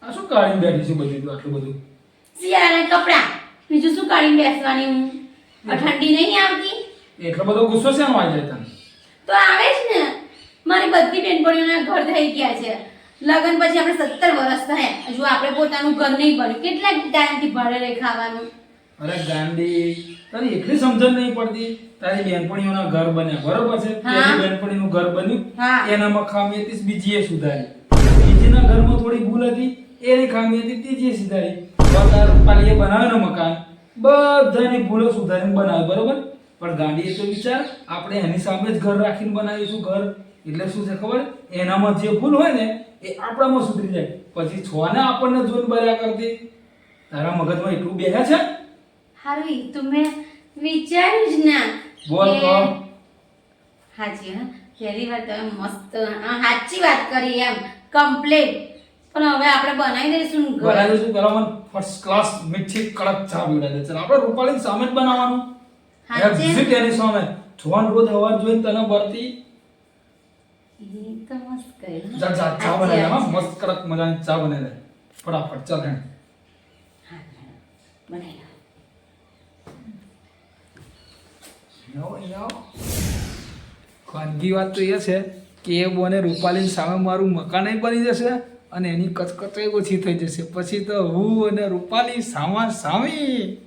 આ શું કાઢીને બેઠી છે બધું આટલું બધું? શિયાળાના કપડા બીજું શું કાઢીને બેસવાની હું? આ ઠંડી નહીં આવતી એટલો બધો ગુસ્સો શેનો આવી જાય તને? તો આવે જ ને. મારી બધી બેનપણીઓના ઘર થઈ ગયા છે. લગ્ન પછી આપણે 17 વર્ષ થયા, હજુ આપણે પોતાનું ઘર નહીં બન્યું. કેટલા ટાઈમથી ભાડે રહી ખાવાનું? અરે ગાંડી, તારી એટલી સમજણ નહીં પડતી. તારી બેનપણીઓના ઘર બન્યા બરોબર છે, પેલી બેનપણીનું ઘર બન્યું, એનામાં ખામી હતી, બીજીએ સુધારી. બીજીના ઘરમાં થોડી ભૂલ હતી, એની ખામી હતી, ત્રીજીએ સુધારી. તાર રૂપાલીએ બનાવ્યું મકાન, બધાની ભૂલો સુધારીને બનાવ્યું બરોબર. પણ ગાંડી, એ તો વિચાર, આપણે એની સામે જ ઘર રાખીને બનાવીશું ઘર. એટલે શું છે ખબર? એનામાં જે ભૂલ હોય ને એ આપણામાં સુધરી જાય. પછી છોને આપણને જોઈને બર્યા કરતી. તારા મગજમાં એટલું બેહે છે? હારું, ઈ તો મેં વિચાર્યું જ ના. બોલ તો. હાજી, હા, પહેલી વાર તમે મસ્ત સાચી વાત કરી એમ કમ્પ્લીટ. પણ હવે આપણે બનાવી દઈશું ઘર. બનાવી દઈશું. પેલા મને ફર્સ્ટ ક્લાસ મીઠી કડક ચા પીવડાવી દે. ચાલ આપણે રૂપાલીની સામે જ બનાવવાનું. એક્ઝેક્ટ એની સામે. છોન રોજ હવાર જોઈને તને બરતી. ઈ તો મસ્ત કર્યું. જા જા ચા બનાવી દે. મસ્ત કડક મજાની ચા બનાવી દે. ફટાફટ ચાલ હેણ. હા, બનાવી લો. ખાનગી વાત તો એ છે કે એ બોને રૂપાલીની સામે મારું મકાન બની જશે અને એની કચકચાઈ ઓછી થઈ જશે. પછી તો હું અને રૂપાલી સામા સામી.